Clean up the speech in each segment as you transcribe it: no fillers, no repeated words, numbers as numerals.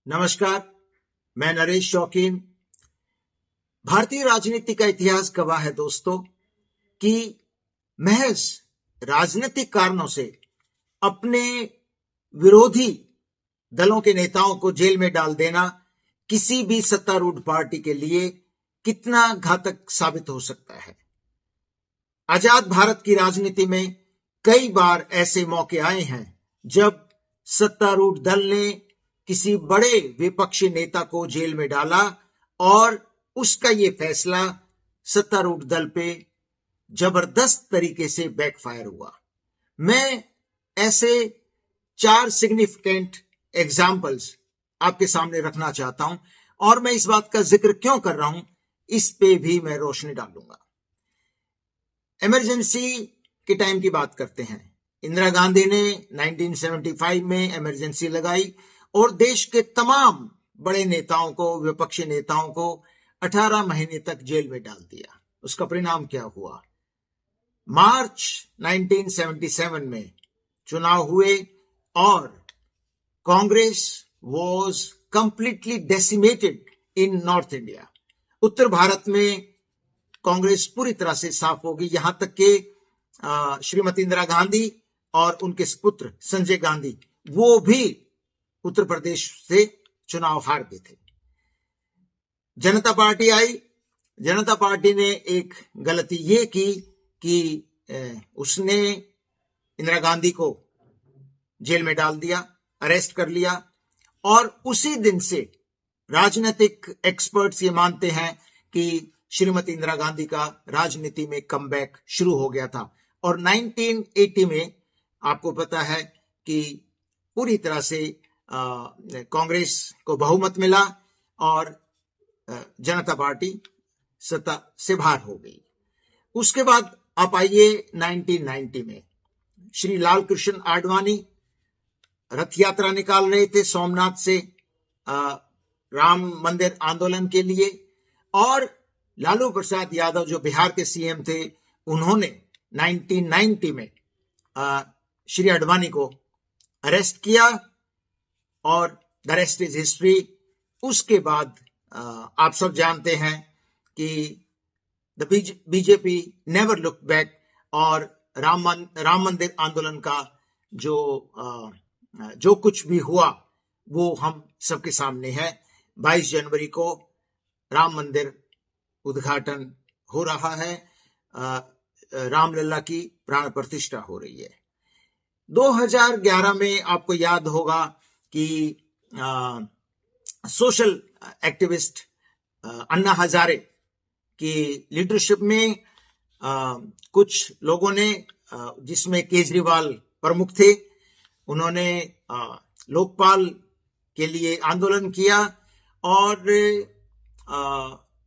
नमस्कार, मैं नरेश शौकीन। भारतीय राजनीति का इतिहास गवाह है दोस्तों कि महज राजनीतिक कारणों से अपने विरोधी दलों के नेताओं को जेल में डाल देना किसी भी सत्तारूढ़ पार्टी के लिए कितना घातक साबित हो सकता है। आजाद भारत की राजनीति में कई बार ऐसे मौके आए हैं जब सत्तारूढ़ दल ने किसी बड़े विपक्षी नेता को जेल में डाला और उसका ये फैसला सत्तारूढ़ दल पे जबरदस्त तरीके से बैकफायर हुआ। मैं ऐसे 4 सिग्निफिकेंट एग्जाम्पल्स आपके सामने रखना चाहता हूं और मैं इस बात का जिक्र क्यों कर रहा हूं, इस पे भी मैं रोशनी डालूंगा। इमरजेंसी के टाइम की बात करते हैं। इंदिरा गांधी ने 1975 में इमरजेंसी लगाई और देश के तमाम बड़े नेताओं को, विपक्षी नेताओं को 18 महीने तक जेल में डाल दिया। उसका परिणाम क्या हुआ? मार्च 1977 में चुनाव हुए और Congress was completely decimated in north India. उत्तर भारत में कांग्रेस पूरी तरह से साफ हो गई, यहां तक कि श्रीमती इंदिरा गांधी और उनके पुत्र संजय गांधी वो भी उत्तर प्रदेश से चुनाव हार गए थे। जनता पार्टी आई। जनता पार्टी ने एक गलती ये की कि उसने इंदिरा गांधी को जेल में डाल दिया, अरेस्ट कर लिया और उसी दिन से राजनीतिक एक्सपर्ट्स ये मानते हैं कि श्रीमती इंदिरा गांधी का राजनीति में कमबैक शुरू हो गया था। और 1980 में आपको पता है कि पूरी तरह से कांग्रेस को बहुमत मिला और जनता पार्टी सत्ता से बाहर हो गई। उसके बाद आप आइए 1990 में श्री लाल कृष्ण आडवाणी रथ यात्रा निकाल रहे थे सोमनाथ से राम मंदिर आंदोलन के लिए, और लालू प्रसाद यादव जो बिहार के सीएम थे, उन्होंने 1990 में श्री आडवाणी को अरेस्ट किया और द रेस्ट इज हिस्ट्री। उसके बाद आप सब जानते हैं कि the BJP never look back और राम मंदिर आंदोलन का जो कुछ भी हुआ वो हम सबके सामने है। 22 जनवरी को राम मंदिर उद्घाटन हो रहा है, रामलला की प्राण प्रतिष्ठा हो रही है। 2011 में आपको याद होगा कि सोशल एक्टिविस्ट अन्ना हजारे की लीडरशिप में कुछ लोगों ने, जिसमें केजरीवाल प्रमुख थे, उन्होंने लोकपाल के लिए आंदोलन किया और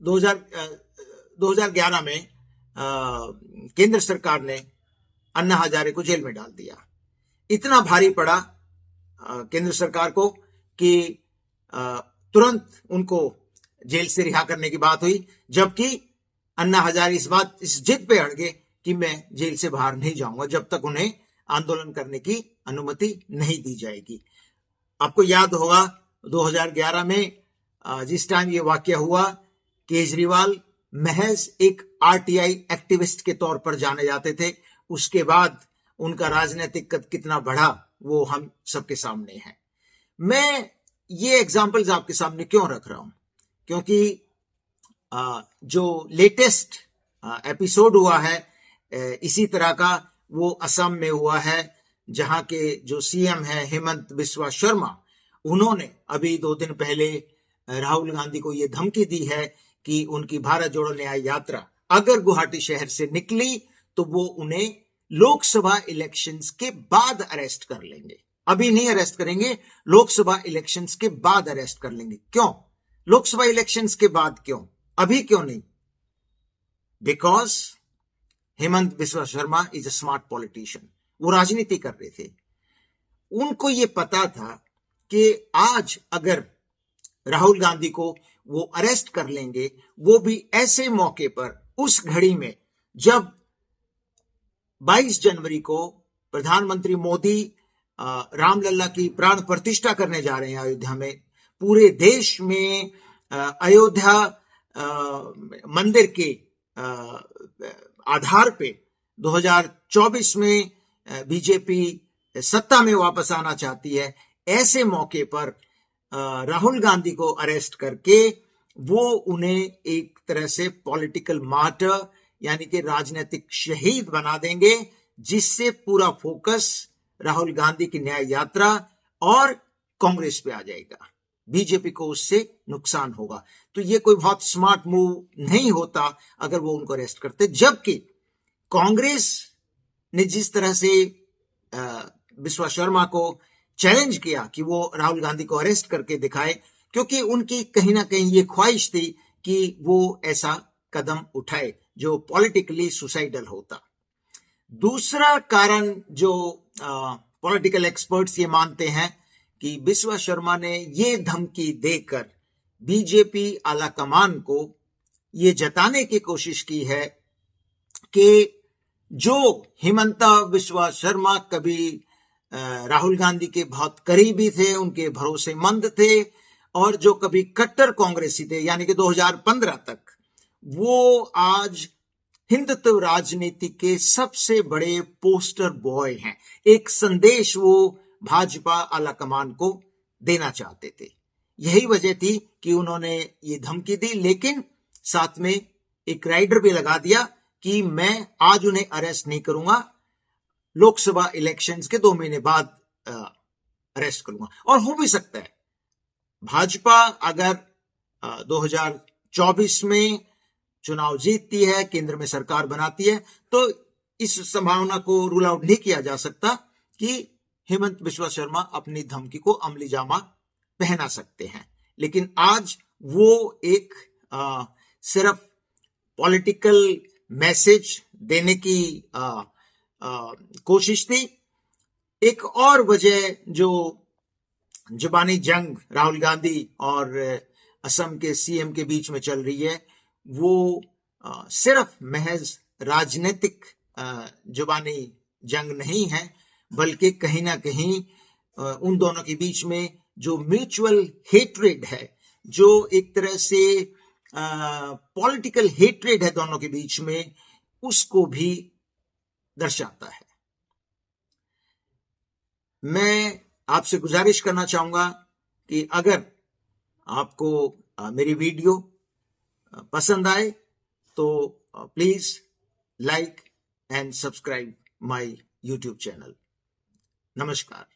2011 में केंद्र सरकार ने अन्ना हजारे को जेल में डाल दिया। इतना भारी पड़ा केंद्र सरकार को कि तुरंत उनको जेल से रिहा करने की बात हुई, जबकि अन्ना हजारे इस जिद पे अड़ गए कि मैं जेल से बाहर नहीं जाऊंगा जब तक उन्हें आंदोलन करने की अनुमति नहीं दी जाएगी। आपको याद होगा 2011 में जिस टाइम ये वाकया हुआ, केजरीवाल महज एक आरटीआई एक्टिविस्ट के तौर पर जाने जाते थे। उसके बाद उनका राजनीतिक कद कितना बढ़ा वो हम सबके सामने है। मैं ये एग्जाम्पल्स आपके सामने क्यों रख रहा हूं? क्योंकि जो लेटेस्ट एपिसोड हुआ है इसी तरह का, वो असम में हुआ है, जहां के जो सीएम है हेमंत बिस्वा शर्मा, उन्होंने अभी 2 दिन पहले राहुल गांधी को ये धमकी दी है कि उनकी भारत जोड़ो न्याय यात्रा अगर गुवाहाटी शहर से निकली तो वो उन्हें लोकसभा इलेक्शंस के बाद अरेस्ट कर लेंगे। अभी नहीं अरेस्ट करेंगे, लोकसभा इलेक्शंस के बाद अरेस्ट कर लेंगे। क्यों लोकसभा इलेक्शंस के बाद? क्यों अभी क्यों नहीं? Because Hemant Biswa Sharma is a smart politician. वो राजनीति कर रहे थे। उनको ये पता था कि आज अगर राहुल गांधी को वो अरेस्ट कर लेंगे, वो भी ऐसे मौके पर, उस घड़ी में जब 22 जनवरी को प्रधानमंत्री मोदी रामलला की प्राण प्रतिष्ठा करने जा रहे हैं अयोध्या में, पूरे देश में अयोध्या मंदिर के आधार पे 2024 में बीजेपी सत्ता में वापस आना चाहती है। ऐसे मौके पर राहुल गांधी को अरेस्ट करके वो उन्हें एक तरह से पॉलिटिकल मार्टर यानी कि राजनीतिक शहीद बना देंगे, जिससे पूरा फोकस राहुल गांधी की न्याय यात्रा और कांग्रेस पे आ जाएगा। बीजेपी को उससे नुकसान होगा। तो ये कोई बहुत स्मार्ट मूव नहीं होता अगर वो उनको अरेस्ट करते। जबकि कांग्रेस ने जिस तरह से बिस्वा शर्मा को चैलेंज किया कि वो राहुल गांधी को अरेस्ट करके दिखाए, क्योंकि उनकी कहीं ना कहीं ये ख्वाहिश थी कि वो ऐसा कदम उठाए जो पॉलिटिकली सुसाइडल होता। दूसरा कारण जो पॉलिटिकल एक्सपर्ट्स ये मानते हैं कि बिस्वा शर्मा ने ये धमकी देकर बीजेपी आला कमान को ये जताने की कोशिश की है कि जो हिमंता बिस्वा शर्मा कभी राहुल गांधी के बहुत करीबी थे, उनके भरोसेमंद थे, और जो कभी कट्टर कांग्रेसी थे यानी कि 2015 तक, वो आज हिंदुत्व राजनीति के सबसे बड़े पोस्टर बॉय हैं। एक संदेश वो भाजपा आला कमान को देना चाहते थे। यही वजह थी कि उन्होंने ये धमकी दी, लेकिन साथ में एक राइडर भी लगा दिया कि मैं आज उन्हें अरेस्ट नहीं करूंगा, लोकसभा इलेक्शंस के 2 महीने बाद अरेस्ट करूंगा। और हो भी सकता है भाजपा अगर 2024 में चुनाव जीतती है, केंद्र में सरकार बनाती है, तो इस संभावना को रूल आउट नहीं किया जा सकता कि हेमंत बिस्वा शर्मा अपनी धमकी को अमली जामा पहना सकते हैं। लेकिन आज वो एक सिर्फ पॉलिटिकल मैसेज देने की कोशिश थी। एक और वजह जो जुबानी जंग राहुल गांधी और असम के सीएम के बीच में चल रही है, वो सिर्फ महज राजनीतिक जुबानी जंग नहीं है, बल्कि कहीं ना कहीं उन दोनों के बीच में जो म्यूचुअल हेट्रेड है, जो एक तरह से पॉलिटिकल हेट्रेड है दोनों के बीच में, उसको भी दर्शाता है। मैं आपसे गुजारिश करना चाहूंगा कि अगर आपको मेरी वीडियो पसंद आए तो please like and subscribe my YouTube channel. नमस्कार।